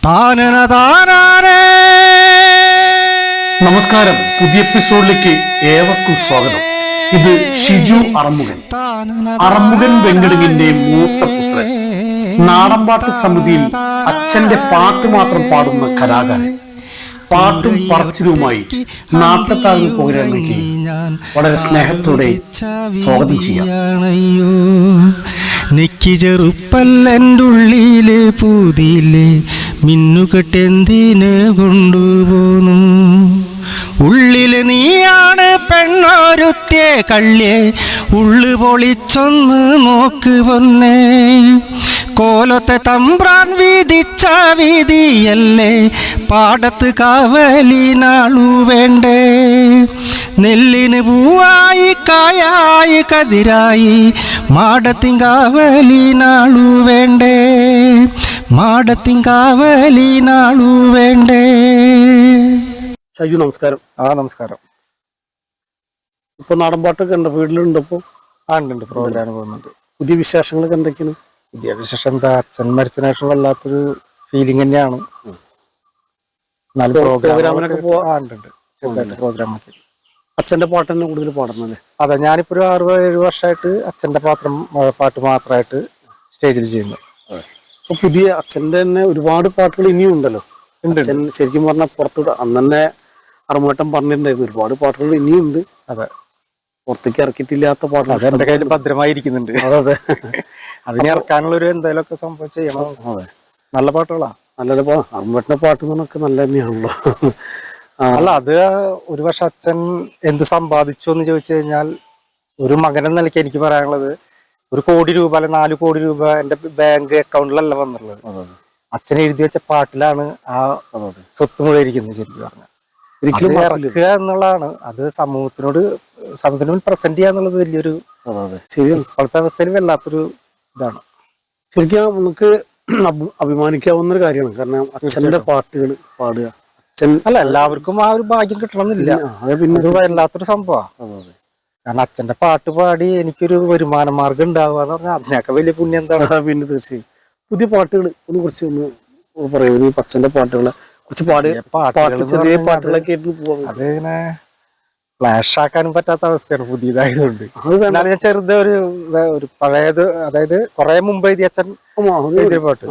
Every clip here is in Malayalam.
താനന താനാനേ. നമസ്കാരം. പുതിയ എപ്പിസോഡിലേക്ക് ഏവർക്കും സ്വാഗതം. ഇത് ഷിജു അറമുഖൻ. അറമുഖൻ വെങ്കടങ്ങിന്റെ മൂത്ത പുത്രൻ. നാടൻപാട്ട് സമിതിയിൽ അച്ഛന്റെ പാട്ട് മാത്രം പാടുന്ന കലാകാരൻ. പാട്ടും പറച്ചിലുമായി നാട്ടത്താഴ് പോരാണെങ്കിൽ വളരെ സ്നേഹത്തോടെ സ്വാഗതം ചെയ്യാം. നിക്ക് ചെറുപ്പല്ലെൻ്റെ ഉള്ളിലെ പൂതിയിലെ മിന്നുകെട്ടെന്തിന് കൊണ്ടുപോന്നു. ഉള്ളില് നീയാണ് പെണ്ണൊരുത്തിയെ കള്ളിയെ ഉള്ളു പൊളിച്ചൊന്ന് നോക്ക് പൊന്നേ. കോലത്തെ തമ്പ്രാൻ വിധിച്ച വിധിയല്ലേ പാടത്ത് കാവലിനാളു വേണ്ടേ. നെല്ലിന് പൂവായി കായായി കതിരായി മാടത്തിങ്കാവലിനാളു വേണ്ടേ. മാടത്തിങ്കാവലിനാളു വേണ്ടേ. ഷൈജു നമസ്കാരം. നമസ്കാരം. ഇപ്പൊ നാടൻപാട്ടൊക്കെ ഉണ്ടോ? വീട്ടിലുണ്ടോ? ഇപ്പൊ ഉണ്ട്, പ്രോഗ്രാം പോകുന്നുണ്ട്. പുതിയ വിശേഷങ്ങളൊക്കെ എന്തൊക്കെയാണ്? പുതിയ വിശേഷം എന്താ, അച്ഛൻ മരിച്ചതിന് ശേഷം വല്ലാത്തൊരു ഫീലിംഗ് തന്നെയാണ്. പ്രോഗ്രാമിനൊക്കെ ചെറുതായിട്ട് പ്രോഗ്രാം ഒക്കെ. അച്ഛന്റെ പാട്ട് തന്നെ കൂടുതൽ പാടുന്നത്? അതെ, ഞാനിപ്പോ ഒരു 6-7 വർഷമായിട്ട് അച്ഛന്റെ പാട്ട് മാത്രമായിട്ട് സ്റ്റേജിൽ ചെയ്യുന്നു. അപ്പൊ പുതിയ അച്ഛന്റെ തന്നെ ഒരുപാട് പാട്ടുകൾ ഇനിയും ഉണ്ടല്ലോ. അച്ഛൻ ശരിക്കും പറഞ്ഞാൽ പുറത്തോട്ട് അന്ന് തന്നെ അറുമുഖൻ പറഞ്ഞിട്ടുണ്ടായിരുന്നു ഒരുപാട് പാട്ടുകൾ ഇനിയുണ്ട്. അതെ, പുറത്തേക്ക് ഇറക്കിയിട്ടില്ലാത്ത പാട്ടുകൾ എന്റെ കയ്യിൽ ഭദ്രമായിരിക്കുന്നുണ്ട്. അതെ, അതിനെ ഇറക്കാനുള്ള ഒരു എന്തെങ്കിലുമൊക്കെ സംഭവം ചെയ്യണം. അതെ, നല്ല പാട്ടുകളാ. നല്ലത്. അറുമുഖന്റെ പാട്ട് എന്നൊക്കെ നല്ല തന്നെയാണല്ലോ. അല്ല, അത് ഒരു വർഷം അച്ഛൻ എന്ത് സമ്പാദിച്ചു എന്ന് ചോദിച്ചു കഴിഞ്ഞാൽ, ഒരു മകനെന്ന നിലയ്ക്ക് എനിക്ക് പറയാനുള്ളത്, 1 കോടി രൂപ അല്ലെ 4 കോടി രൂപ എന്റെ ബാങ്ക് അക്കൗണ്ടിലല്ല വന്നുള്ളത്. അച്ഛൻ എഴുതി വെച്ച പാട്ടിലാണ് ആ സ്വത്ത് മുഴുവൻ ഇരിക്കുന്നത്. ശരിക്കും പറഞ്ഞാൽ ഇറക്കുക എന്നുള്ളതാണ്. അത് സമൂഹത്തിന് പ്രസന്റ് ചെയ്യുക എന്നുള്ളത് വലിയൊരു ഇപ്പോഴത്തെ അവസ്ഥയിൽ വല്ലാത്തൊരു ഇതാണ്. ശരിക്കും നമുക്ക് അഭിമാനിക്കാവുന്ന ഒരു കാര്യമാണ്. കാരണം അച്ഛന്റെ പാട്ടുകൾ പാടുക, അല്ല എല്ലാവർക്കും ആ ഒരു ഭാഗ്യം കിട്ടണമെന്നില്ല. അത് വല്ലാത്തൊരു സംഭവമാണ്. കാരണം അച്ഛന്റെ പാട്ട് പാടി എനിക്കൊരു വരുമാന മാർഗം ഉണ്ടാവുക എന്ന് പറഞ്ഞാൽ അതിനൊക്കെ വലിയ പുണ്യം എന്താണ്. പിന്നെ തീർച്ചയായും പുതിയ പാട്ടുകൾ കുറിച്ച് ഒന്ന് പറയുന്നത്, അച്ഛന്റെ പാട്ടുകളെ കുറിച്ച് ചെറിയ പാട്ടുകളൊക്കെ അതിങ്ങനെ ഫ്ലാഷ് ആക്കാനും പറ്റാത്ത അവസ്ഥയാണ് പുതിയതായതുകൊണ്ട്. എന്നാലും ഞാൻ ചെറുതെ ഒരു പഴയത്, അതായത് കുറെ മുമ്പ് എഴുതിയ അച്ഛൻ എഴുതിയ പാട്ട്.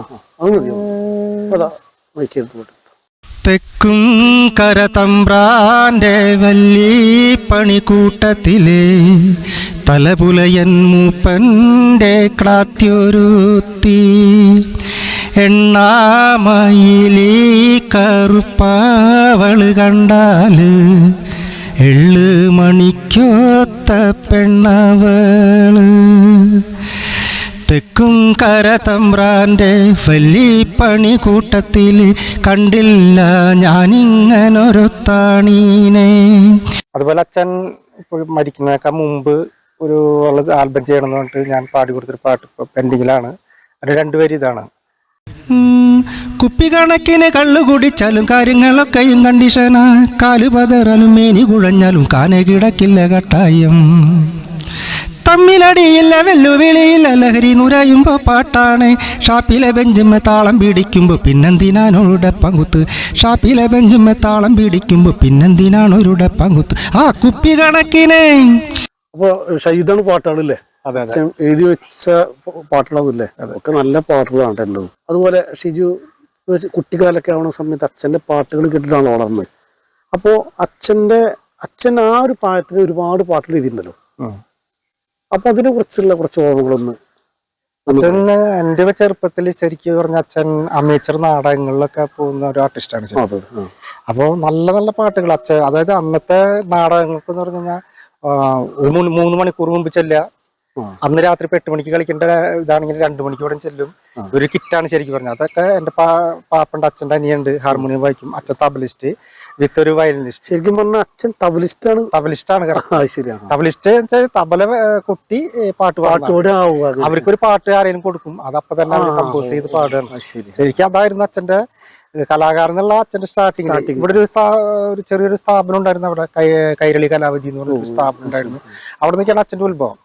തെക്കും കരതമ്പ്രാന്റെ വല്ലി പണിക്കൂട്ടത്തിലെ തലപുലയൻ മൂപ്പന്റെ ക്ലാത്യൊരുത്തി. എണ്ണാമയിലീ കറുപ്പാവള് കണ്ടാല് എള്ള് മണിക്കൊത്ത പെണ്ണവള്. തെക്കും കരതമ്പ്രാന്റെ വല്ലി പണിക്കൂട്ടത്തിൽ കണ്ടില്ല ഞാനിങ്ങനൊരുത്താണീനെ. അതുപോലെ അച്ഛൻ ഇപ്പോൾ മരിക്കുന്നതിനൊക്കെ മുമ്പ് ഒരു ആൽബം ചെയ്യണം എന്ന് പറഞ്ഞിട്ട് ഞാൻ പാടി കൊടുത്തൊരു പാട്ട് ഇപ്പോൾ പെൻഡിങ്ങിലാണ്. അതിന്റെ 2 വരി ഇതാണ്. കുപ്പിക്കണക്കിന് കള്ളു കുടിച്ചാലും കാര്യങ്ങളൊക്കെയും കണ്ടീഷനാ. കാലു പതറാലും മേനി കുഴഞ്ഞാലും കാന കിടക്കില്ല കട്ടായം. തമ്മിലടിയില്ല വെല്ലുവിളിയില്ല ലഹരി നുരയുമ്പോ പാട്ടാണ്. ഷാപ്പിലെ ബെഞ്ചുമ്മ താളം പിടിക്കുമ്പോ പിന്നെന്തിനാണൊരുടെ പങ്കുത്ത്. ഷാപ്പിലെ ബെഞ്ചുമ്മ താളം പിടിക്കുമ്പോ പിന്നെന്തിനാണൊരുടെ പങ്കുത്ത്. ആ കുപ്പി കണക്കിന്. അപ്പൊ ഷൈദാണ് പാട്ടുകളല്ലേ? എഴുതി വെച്ച പാട്ടുകളല്ലേ? ഒക്കെ നല്ല പാട്ടുകളാണ് എല്ലതും. അതുപോലെ ഷിജു കുട്ടിക്കാലൊക്കെ ആവുന്ന സമയത്ത് അച്ഛന്റെ പാട്ടുകൾ കേട്ടിട്ടാണ് വളർന്നത്. അപ്പോ അച്ഛൻ ആ ഒരു പ്രായത്തിൽ ഒരുപാട് പാട്ടുകൾ എഴുതിയിട്ടുണ്ടല്ലോ. അപ്പൊ അതിനെ കുറിച്ചുള്ള കുറച്ച് ഓർമ്മകളൊന്ന്. അച്ഛൻ എന്റെ ചെറുപ്പത്തിൽ ശരിക്കും പറഞ്ഞ അച്ഛൻ അമേച്ചർ നാടകങ്ങളിലൊക്കെ പോകുന്ന ഒരു ആർട്ടിസ്റ്റാണ്. അപ്പോ നല്ല നല്ല പാട്ടുകൾ അച്ഛൻ, അതായത് അന്നത്തെ നാടകങ്ങൾക്ക് എന്ന് പറഞ്ഞു കഴിഞ്ഞാൽ 3 മണിക്കൂർ മുമ്പ് ചെല്ലുക. അന്ന് രാത്രി 8 മണിക്ക് കളിക്കേണ്ട ഇതാണെങ്കിൽ 2 മണിക്കൂടെ ചെല്ലും. ഒരു കിറ്റാണ് ശരിക്കും പറഞ്ഞത്. അതൊക്കെ എന്റെ പാപ്പന്റെ അച്ഛന്റെ അനിയുണ്ട്, ഹാർമോണിയം വായിക്കും. അച്ഛൻ തബലിസ്റ്റ് വിത്ത് ഒരു വയലിനിസ്റ്റ്. ശരിക്കും പറഞ്ഞ അച്ഛൻ തബലിസ്റ്റാണ്. തബലിസ്റ്റ് തബല കുട്ടി പാട്ട് അവർക്കൊരു പാട്ട് ആരെങ്കിലും കൊടുക്കും, അതപ്പൊ തന്നെ കമ്പോസ് ചെയ്ത് പാടുകയാണ്. ശരിക്കും അതായിരുന്നു അച്ഛന്റെ കലാകാരൻ എന്നുള്ള അച്ഛന്റെ സ്റ്റാർട്ടിങ്. ഇവിടെ ഒരു ചെറിയൊരു സ്ഥാപനം ഉണ്ടായിരുന്നു അവിടെ, കൈരളി കലാവധി എന്ന് പറഞ്ഞൊരു സ്ഥാപനം ഉണ്ടായിരുന്നു. അവിടെ നിന്നൊക്കെയാണ് അച്ഛന്റെ ഉത്ഭവം.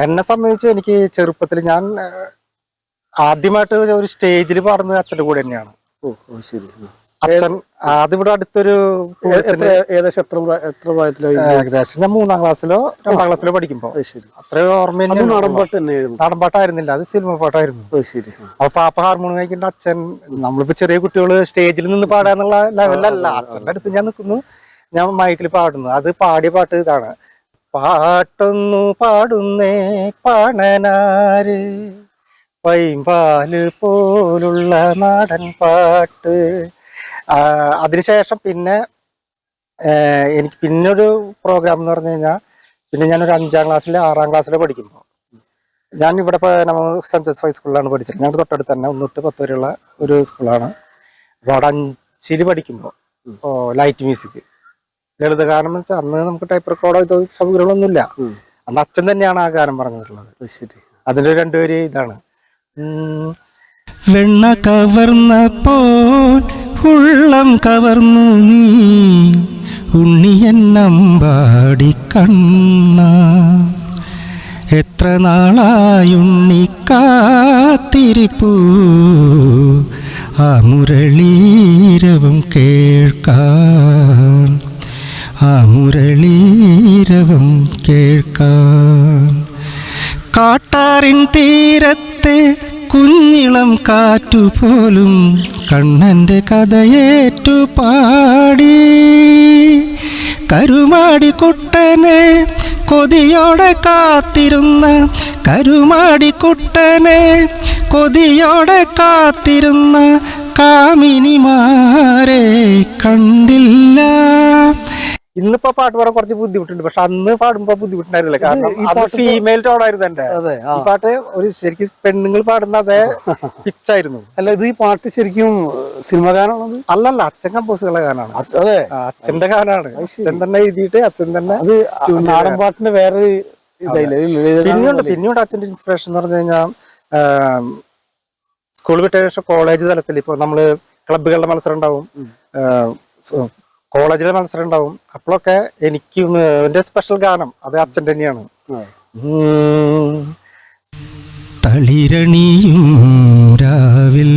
എന്നെ സംബന്ധിച്ച് എനിക്ക് ചെറുപ്പത്തിൽ ഞാൻ ആദ്യമായിട്ട് ഒരു സ്റ്റേജിൽ പാടുന്നത് അച്ഛന്റെ കൂടെ തന്നെയാണ്. ഓ ഓ ശരി. അച്ഛൻ അതിവിടെ അടുത്തൊരു ഏകദേശം എത്ര പ്രായത്തിലായി? ഏകദേശം ഞാൻ 3ാം ക്ലാസ്സിലോ 2ാം ക്ലാസ്സിലോ പഠിക്കുമ്പോ. ശരി. അത്ര ഓർമ്മ നാടൻപാട്ട് തന്നെയായിരുന്നു? നാടൻപാട്ടായിരുന്നില്ല, അത് സിനിമ പാട്ടായിരുന്നു. ശരി. അപ്പൊ പാപ്പ ഹാർമോണിയം വായിക്കേണ്ട അച്ഛൻ, നമ്മളിപ്പോ ചെറിയ കുട്ടികള് സ്റ്റേജിൽ നിന്ന് പാടാന്നുള്ള ലെവലല്ല. അച്ഛൻ്റെ അടുത്ത് ഞാൻ നിൽക്കുന്നു, ഞാൻ മൈക്കിൽ പാടുന്നു. അത് പാടിയ പാട്ട് ഇതാണ്: പാട്ടൊന്നു പാടുന്നേ പണനാര്, പൈമ്പാല് പോലുള്ള നാടൻ പാട്ട്. അതിനുശേഷം പിന്നെ എനിക്ക് പിന്നൊരു പ്രോഗ്രാം എന്ന് പറഞ്ഞു കഴിഞ്ഞാൽ, പിന്നെ ഞാനൊരു 5ാം ക്ലാസ്സിലെ 6ാം ക്ലാസ്സിലെ പഠിക്കുമ്പോൾ, ഞാൻ ഇവിടെ നമ്മൾ സെന്റ് ജോസഫ് ഹൈസ്കൂളിലാണ് പഠിച്ചത്. ഞങ്ങളുടെ തൊട്ടടുത്ത് തന്നെ 1 തൊട്ട് 10 വരെയുള്ള ഒരു സ്കൂളാണ്. അപ്പോൾ അവിടെ 5ൽ പഠിക്കുമ്പോൾ ലൈറ്റ് മ്യൂസിക് ലളിതഗാനം എന്ന് വെച്ചാൽ അന്ന് നമുക്ക് ടൈപ്പ് റെക്കോർഡോ ഇതോ സൗകര്യങ്ങളൊന്നുമില്ല. അന്ന് അച്ഛൻ തന്നെയാണ് ആ ഗാനം പറഞ്ഞിട്ടുള്ളത്. ശരി. അതിന്റെ 2 വരി ഇതാണ്: വെണ്ണ കവർന്നപ്പോൾ ഉള്ളം കവർന്നു നീ ഉണ്ണിയന്നമ്പാടി കണ്ണ, എത്ര നാളായുണ്ണി കാത്തിരിപ്പൂ ആ മുരളീരവം കേൾക്കാൻ, ആ മുരളീരവം കേൾക്കാൻ. കാട്ടാറിൻ തീരത്തെ കുഞ്ഞിളം കാറ്റുപോലും കണ്ണൻ്റെ കഥയേറ്റു പാടി, കരുമാടി കുട്ടനെ കൊതിയോടെ കാത്തിരുന്ന, കരുമാടി കുട്ടനെ കൊതിയോടെ കാത്തിരുന്ന കാമിനിമാരെ കണ്ടില്ല. ഇന്നിപ്പോ പാട്ട് പാടാൻ കുറച്ച് ബുദ്ധിമുട്ടുണ്ട്, പക്ഷെ അന്ന് പാടുമ്പോ ബുദ്ധിമുട്ടുണ്ടായിരുന്നില്ല. കാരണം അത് ഫീമെയിൽ ടോണായിരുന്നു എന്റെ. ഈ പാട്ട് ഒരു ശരിക്കും പെണ്ണുങ്ങൾ പാടുന്ന അതേ പിച്ചായിരുന്നു. അല്ല, ഇത് ഈ പാട്ട് ശരിക്കും സിനിമ ഗാനാണത്? അല്ലല്ല, അച്ഛൻ കമ്പോസ് ചെയ്ത ഗാനാണ്. അതെ, അച്ഛന്റെ ഗാനാണ്. അച്ഛൻ തന്നെ എഴുതിയിട്ട് അച്ഛൻ തന്നെ. അത് നാടൻ പാട്ടിന്റെ വേറെ പിന്നീട് അച്ഛന്റെ ഇൻസ്പിറേഷൻ എന്ന് പറഞ്ഞു കഴിഞ്ഞാൽ, സ്കൂൾ വിട്ട ശേഷം കോളേജ് തലത്തിൽ ഇപ്പൊ നമ്മള് ക്ലബുകളുടെ മത്സരം ഉണ്ടാവും, കോളേജിലെ മത്സരം ഉണ്ടാവും. അപ്പോഴൊക്കെ എനിക്ക് എന്റെ സ്പെഷ്യൽ ഗാനം അത് അച്ഛൻ തന്നെയാണ്. തളിരണിയും രാവിൽ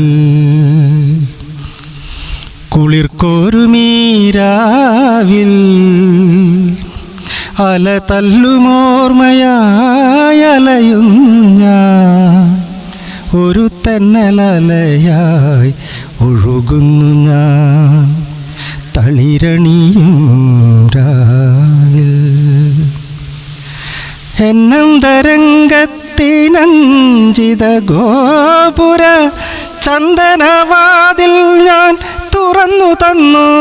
കുളിർക്കോരുമീരാവിൽ അല തല്ലുമോർമയായലയും ഞാൻ, ഒരു തെന്നലലയായി ഒഴുകുന്നു ഞാൻ തളിരണിയും രാവിൽ. എന്നന്തരംഗത്തിനഞ്ചിത ഗോപുര ചന്ദനവാതിൽ ഞാൻ തുറന്നു തന്നു,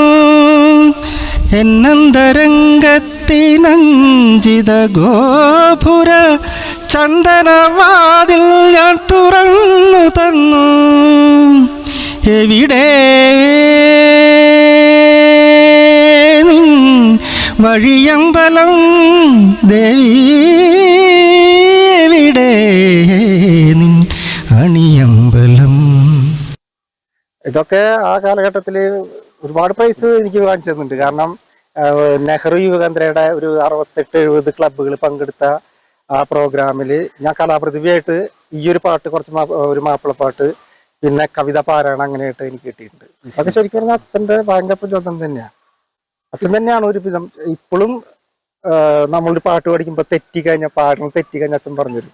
എന്നന്തരംഗത്തിനഞ്ചിത ഗോപുര ചന്ദനവാതിൽ ഞാൻ തുറന്നു തന്നു. എവിടെ നിൻ വഴിയമ്പലം ദേവി, എവിടെ നിൻ അണിയമ്പലം. ഇതൊക്കെ ആ കാലഘട്ടത്തില് ഒരുപാട് പ്രൈസ് എനിക്ക് വാങ്ങിച്ചു തന്നിട്ടുണ്ട്. കാരണം നെഹ്റു യുവകേന്ദ്രയുടെ ഒരു 68-70 ക്ലബ്ബുകൾ പങ്കെടുത്ത ആ പ്രോഗ്രാമിൽ ഞാൻ കലാപ്രതിഭയായിട്ട് ഈ ഒരു പാട്ട്, കുറച്ച് ഒരു മാപ്പിളപ്പാട്ട്, പിന്നെ കവിത പാരായണം അങ്ങനെയായിട്ട് എനിക്ക് കിട്ടിയിട്ടുണ്ട്. അതൊക്കെ ശരിക്കും പറഞ്ഞാൽ അച്ഛന്റെ ഭയങ്കര പ്രചോദനം തന്നെയാണ്. അച്ഛൻ തന്നെയാണ് ഒരു വിധം. ഇപ്പോഴും നമ്മളൊരു പാട്ട് പഠിക്കുമ്പോൾ തെറ്റിക്കഴിഞ്ഞാൽ അച്ഛൻ പറഞ്ഞുതരും.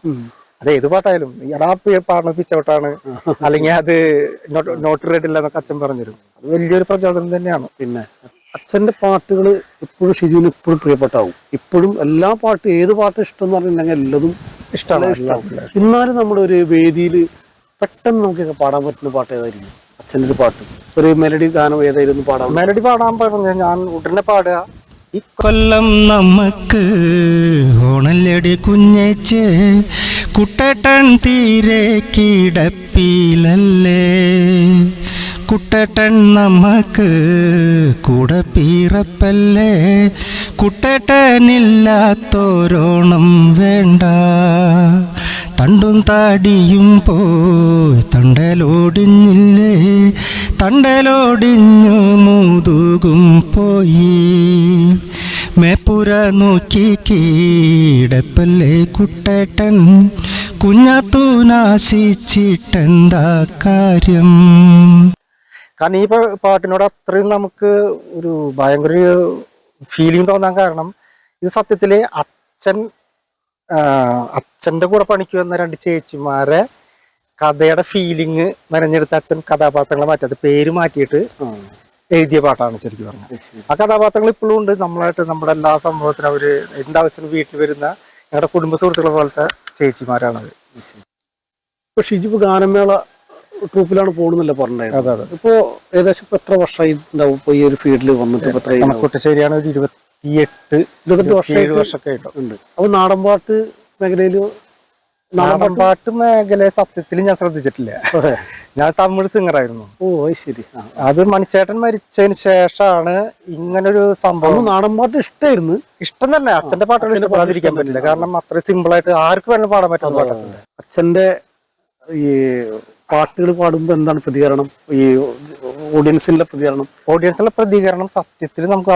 അത് ഏത് പാട്ടായാലും എടാ പാടുന്നത് പിച്ചോട്ടാണ്, അല്ലെങ്കിൽ അത് നോട്ട് റെഡില്ല എന്നൊക്കെ അച്ഛൻ പറഞ്ഞുതരും. അത് വലിയൊരു പ്രചോദനം തന്നെയാണ്. പിന്നെ അച്ഛന്റെ പാട്ടുകൾ ഇപ്പോഴും ഷിജുവിന് ഇപ്പോഴും പ്രിയപ്പെട്ടാവും. ഇപ്പോഴും എല്ലാ പാട്ടും, ഏത് പാട്ടും ഇഷ്ടം എന്ന് പറഞ്ഞിട്ടുണ്ടെങ്കിൽ എല്ലതും ഇഷ്ടമാണ്. എന്നാലും നമ്മുടെ ഒരു വേദിയിൽ പെട്ടെന്ന് നമുക്കൊക്കെ പാടാൻ പറ്റുന്ന പാട്ട് ഏതായിരിക്കും? അച്ഛൻ്റെ ഒരു പാട്ട്, ഒരു മെലഡി ഗാനം ഏതായിരുന്നു പാടാൻ? മെലഡി പാടാൻ പറഞ്ഞ ഞാൻ ഉടനെ പാടുക. കൊല്ലം നമുക്ക് ഓണല്ലടി കുഞ്ഞേച്ച് കുട്ടേട്ടൻ തീരെ കിടപ്പിലല്ലേ, കുട്ടേട്ടൻ നമുക്ക് കൂടെ പിറപ്പല്ലേ, കുട്ടേട്ടനില്ലാത്തോരോണം വേണ്ട, തണ്ടും താടിയും പോയി തണ്ടലോടിഞ്ഞില്ലേ, തണ്ടലോടിഞ്ഞു മുതുകും പോയി, മേപ്പുര നോക്കി കീടപ്പല്ലേ കുട്ടേട്ടൻ, കുഞ്ഞാത്തൂനാശിച്ചിട്ടെന്താ കാര്യം. കാരണം ഈ പാട്ടിനോട് അത്രയും നമുക്ക് ഒരു ഭയങ്കര ഫീലിംഗ് തോന്നാൻ കാരണം ഇത് സത്യത്തില് അച്ഛന്റെ കൂടെ പണിക്ക് വന്ന രണ്ട് ചേച്ചിമാരെ കഥയുടെ ഫീലിംഗ് മെനഞ്ഞെടുത്ത അച്ഛൻ കഥാപാത്രങ്ങളെ മാറ്റി അത് പേര് മാറ്റിയിട്ട് എഴുതിയ പാട്ടാണ് ശരിക്കും പറഞ്ഞത്. ആ കഥാപാത്രങ്ങൾ ഇപ്പോഴും ഉണ്ട് നമ്മളായിട്ട്. നമ്മുടെ എല്ലാ സംഭവത്തിനും അവര് എന്താവശ്യത്തിന് വീട്ടിൽ വരുന്ന ഞങ്ങളുടെ കുടുംബ സുഹൃത്തുക്കളെ പോലത്തെ ചേച്ചിമാരാണത്. ഇപ്പൊ ഷിജു ഗാനമേള ട്രൂപ്പിലാണ് പോകണമെന്നല്ല പറഞ്ഞത്. അതെ. ഇപ്പോ ഏകദേശം ഇപ്പൊ എത്ര വർഷമായി ഉണ്ടാവും ഇപ്പൊ ഈ ഒരു ഫീൽഡിൽ വന്നിട്ട്? കുട്ടശ്ശേരിയാണ് ഒരു 28 വർഷമൊക്കെ ഉണ്ട്. അപ്പൊ നാടൻപാട്ട് മേഖലയില് നാടൻപാട്ട് മേഖല സത്യത്തിൽ ഞാൻ ശ്രദ്ധിച്ചിട്ടില്ല. ഞാൻ തമിഴ് സിംഗറായിരുന്നു. ഓ ശരി. അത് മണിച്ചേട്ടൻ മരിച്ചതിന് ശേഷമാണ് ഇങ്ങനൊരു സംഭവം. നാടൻപാട്ട് ഇഷ്ടമായിരുന്നു. ഇഷ്ടം തന്നെ. അച്ഛന്റെ പാട്ടുകൾ ഇഷ്ടപ്പെടാതിരിക്കാൻ പറ്റില്ല. കാരണം അത്ര സിമ്പിൾ ആയിട്ട് ആർക്ക് വേണം പാടാൻ പറ്റുന്ന പാട്ടത്തിന്റെ. അച്ഛന്റെ ഈ പാട്ടുകൾ പാടുമ്പോ എന്താണ് പ്രതികരണം? ഈ ഓഡിയൻസിന്റെ പ്രതികരണം സത്യത്തിൽ നമുക്ക്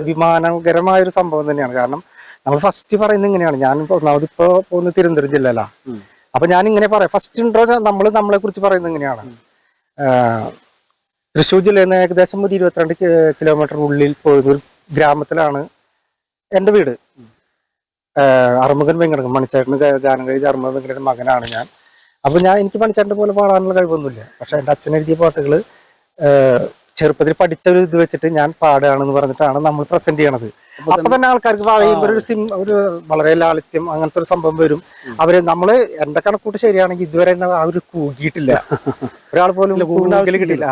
അഭിമാനകരമായ ഒരു സംഭവം തന്നെയാണ്. കാരണം നമ്മൾ ഫസ്റ്റ് പറയുന്നത് ഇങ്ങനെയാണ്. ഞാൻ ഒന്നാമതിപ്പോ പോകുന്നത് തിരുവനന്തപുരം ജില്ലയിലാ. അപ്പൊ ഞാൻ ഇങ്ങനെ പറയാം, ഫസ്റ്റ് ഇൻട്രോ നമ്മളെ കുറിച്ച് പറയുന്നത് ഇങ്ങനെയാണ്. തൃശ്ശൂർ ജില്ലയിൽ നിന്ന് ഏകദേശം ഒരു 22 കിലോമീറ്റർ ഉള്ളിൽ പോയിരുന്ന ഒരു ഗ്രാമത്തിലാണ് എൻ്റെ വീട്. അറുമുഖൻ വെങ്കടൻ മണിച്ചേട്ടന് ഗാനം കഴിച്ച അറുമുഖൻ വെങ്കടന്റെ മകനാണ് ഞാൻ. അപ്പൊ എനിക്ക് മണിച്ചേട്ടന്റെ പോലെ പാടാനുള്ള കഴിവൊന്നുമില്ല. പക്ഷെ എൻ്റെ അച്ഛൻ എഴുതിയ പാട്ടുകള് ചെറുപ്പത്തിൽ പഠിച്ച ഒരു ഇത് വെച്ചിട്ട് ഞാൻ പാടുകയാണെന്ന് പറഞ്ഞിട്ടാണ് നമ്മൾ പ്രസന്റ് ചെയ്യണത്. അപ്പൊ തന്നെ ആൾക്കാർക്ക് ഒരു വളരെ ലാളിത്യം അങ്ങനത്തെ ഒരു സംഭവം വരും. അവര് നമ്മള് എന്റെ കണക്കൂട്ട് ശരിയാണെങ്കിൽ ഇതുവരെ ആ ഒരു കൂകിയിട്ടില്ല, ഒരാൾ പോലും കിട്ടില്ല.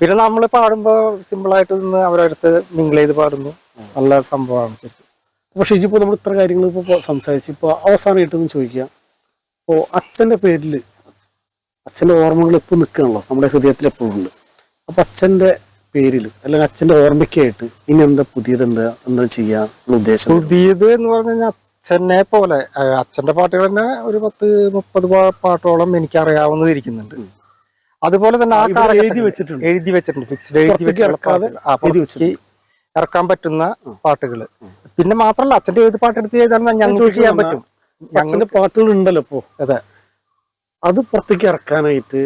പിന്നെ നമ്മൾ പാടുമ്പോ സിമ്പിളായിട്ട് നിന്ന് അവരടുത്ത് മിങ്കിൾ ചെയ്ത് പാടുന്നു. നല്ല സംഭവമാണ് ശരിക്കും. അപ്പൊ ഷിജിപ്പോ നമ്മൾ ഇത്ര കാര്യങ്ങൾ ഇപ്പൊ സംസാരിച്ച് ഇപ്പൊ അവസാനമായിട്ടൊന്നും ചോദിക്കാം. ഇപ്പോ അച്ഛന്റെ പേരില് അച്ഛന്റെ ഓർമ്മകൾ എപ്പോ നിൽക്കണല്ലോ, നമ്മുടെ ഹൃദയത്തിൽ എപ്പോഴും ഉണ്ട്. അപ്പൊ അച്ഛന്റെ പേരില് അല്ലെങ്കിൽ അച്ഛന്റെ ഓർമ്മയ്ക്കായിട്ട് ഇനി എന്താ പുതിയത് എന്താ ചെയ്യാൻ ഉദ്ദേശം? പുതിയത് എന്ന് പറഞ്ഞു കഴിഞ്ഞാൽ അച്ഛനെ പോലെ അച്ഛന്റെ പാട്ടുകൾ തന്നെ ഒരു 10-30 പാട്ടോളം എനിക്ക് അറിയാവുന്നതിരിക്കുന്നുണ്ട്. അതുപോലെ തന്നെ ആ കാലം എഴുതി വെച്ചിട്ടുണ്ട് ഫിക്സ്ഡ് ഇറക്കാൻ പറ്റുന്ന പാട്ടുകൾ. പിന്നെ മാത്രല്ല അച്ഛന്റെ ഏത് പാട്ടെടുത്ത് ചെയ്താലും ഞങ്ങൾക്ക് ചെയ്യാൻ പറ്റും. അച്ഛന്റെ പാട്ടുകൾ ഉണ്ടല്ലോ ഇപ്പോ. അതെ, അത് പുറത്തേക്ക് ഇറക്കാനായിട്ട്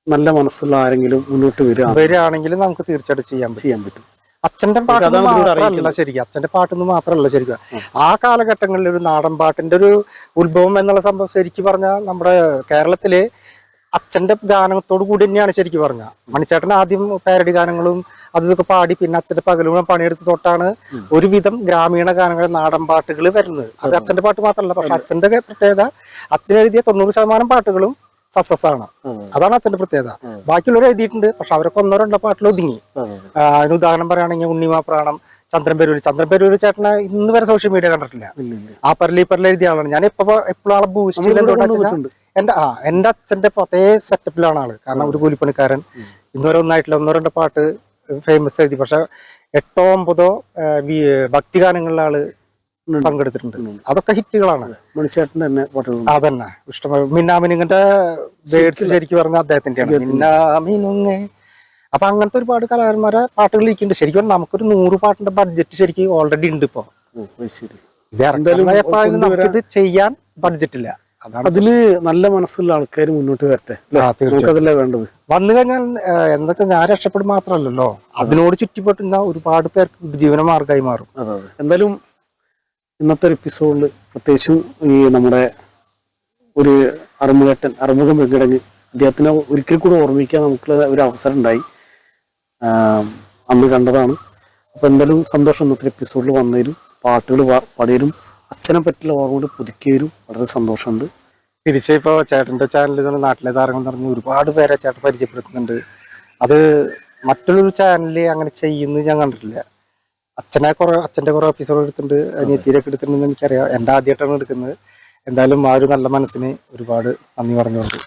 നല്ല മനസ്സുള്ള ആരെങ്കിലും മുന്നോട്ട് വരികയാണെങ്കിൽ നമുക്ക് തീർച്ചയായിട്ടും ചെയ്യാൻ പറ്റും. അച്ഛന്റെ പാട്ടൊന്നും മാത്രമല്ല ശരിക്കും, അച്ഛന്റെ പാട്ടൊന്നും മാത്രമല്ല ശരിക്കും. ആ കാലഘട്ടങ്ങളിൽ ഒരു നാടൻ പാട്ടിന്റെ ഒരു ഉത്ഭവം എന്നുള്ള സംഭവം ശരിക്കും പറഞ്ഞാൽ നമ്മുടെ കേരളത്തില് അച്ഛന്റെ ഗാനത്തോടു കൂടി തന്നെയാണ് ശരിക്കും പറഞ്ഞാൽ. മണിച്ചേട്ടൻ ആദ്യം പാരഡി ഗാനങ്ങളും അതൊക്കെ പാടി പിന്നെ അച്ഛന്റെ പകലും പണിയെടുത്ത് തൊട്ടാണ് ഒരുവിധം ഗ്രാമീണ ഗാനങ്ങൾ നാടൻ പാട്ടുകൾ വരുന്നത്. അത് അച്ഛന്റെ പാട്ട് മാത്രമല്ല, പക്ഷെ അച്ഛന്റെ പ്രത്യേകത അച്ഛൻ എഴുതിയ 90% പാട്ടുകളും സക്സസ് ആണ്. അതാണ് അച്ഛന്റെ പ്രത്യേകത. ബാക്കിയുള്ളവർ എഴുതിയിട്ടുണ്ട്, പക്ഷെ അവരൊക്കെ 1-2 പാട്ടിൽ ഒതുങ്ങി. അതിന് ഉദാഹരണം പറയുകയാണെങ്കിൽ ഉണ്ണിമാപ്രാണം, ചന്ദ്രൻ പേരൂര് ചേട്ടനെ ഇന്ന് വരെ സോഷ്യൽ മീഡിയ കണ്ടിട്ടില്ല. ആ പരലി എഴുതിയ ആളാണ്. ഞാൻ എപ്പോഴും ആളെ ബൂസ്റ്റ് ചെയ്ത് എന്റെ അച്ഛന്റെ അതേ സെറ്റപ്പിലാണ് ആള്. കാരണം ഒരു കൂലിപ്പണിക്കാരൻ ഇന്നുവരെ ഒന്നായിട്ടില്ല 1-2 പാട്ട് ഫേമസ് എഴുതി. പക്ഷെ 8-9 ഭക്തിഗാനങ്ങളിലെ ആള് പങ്കെടുത്തിട്ടുണ്ട്. അതൊക്കെ ഹിറ്റുകളാണ്. മണിച്ചേട്ടന്റെ തന്നെ പാട്ടുകൾ അതന്നെ ഇഷ്ടമായി. മിന്നാമിനുങ്ങിന്റെ വേർഡ്സ് ശരിക്കും പറഞ്ഞ അദ്ദേഹത്തിന്റെയാണ്. മിന്നാമിനുങ്ങ. അപ്പൊ അങ്ങനത്തെ ഒരുപാട് കലാകാരന്മാരെ പാട്ടുകൾ ഇരിക്കുന്നുണ്ട്. ശരിക്കും നമുക്കൊരു 100 പാട്ടിന്റെ ബഡ്ജറ്റ് ശരിക്കും ഓൾറെഡി ഉണ്ട് ഇപ്പൊ. ഇത് ചെയ്യാൻ ബഡ്ജറ്റ് ഇല്ല. അതില് നല്ല മനസ്സുള്ള ആൾക്കാർ മുന്നോട്ട് വരട്ടെ. അതല്ലേ വേണ്ടത്. വന്നു കഴിഞ്ഞാൽ എന്താ വെച്ചാൽ ഞാൻ രക്ഷപ്പെടും മാത്രമല്ലല്ലോ, അതിനോട് ചുറ്റിപ്പെട്ടുന്ന ഒരുപാട് പേർക്ക് ജീവന മാർഗമായി മാറും. അതെ. എന്തായാലും ഇന്നത്തെ ഒരു എപ്പിസോഡിൽ പ്രത്യേകിച്ചും ഈ നമ്മുടെ ഒരു അറുമുഖം വെങ്കടന് അദ്ദേഹത്തിനെ ഒരിക്കൽ കൂടെ ഓർമ്മിക്കാൻ നമുക്കുള്ള ഒരു അവസരം ഉണ്ടായി. അന്ന് കണ്ടതാണ്. അപ്പൊ എന്തായാലും സന്തോഷം ഇന്നത്തെ എപ്പിസോഡിൽ വന്നതിലും പാട്ടുകൾ പാടിയതിലും അച്ഛനെ പറ്റിയുള്ള ഓർമ്മകൾ പുതുക്കിയതിലും വളരെ സന്തോഷമുണ്ട്. തിരിച്ചിപ്പോ ചേട്ടന്റെ ചാനലിൽ നാട്ടിലെ താരങ്ങൾ പറഞ്ഞ് ഒരുപാട് പേരെ ചേട്ടൻ പരിചയപ്പെടുത്തുന്നുണ്ട്. അത് മറ്റുള്ളൊരു ചാനലിൽ അങ്ങനെ ചെയ്യുന്നത് ഞാൻ കണ്ടിട്ടില്ല. അച്ഛന്റെ കുറെ എപ്പിസോഡ് എടുത്തിട്ടുണ്ട്, അനിയത്തിയിലൊക്കെ എടുത്തിട്ടുണ്ടെന്ന് എനിക്കറിയാം. എൻ്റെ ആദ്യമായിട്ടാണ് എടുക്കുന്നത്. എന്തായാലും ആ ഒരു നല്ല മനസ്സിന് ഒരുപാട് നന്ദി പറഞ്ഞുകൊണ്ട്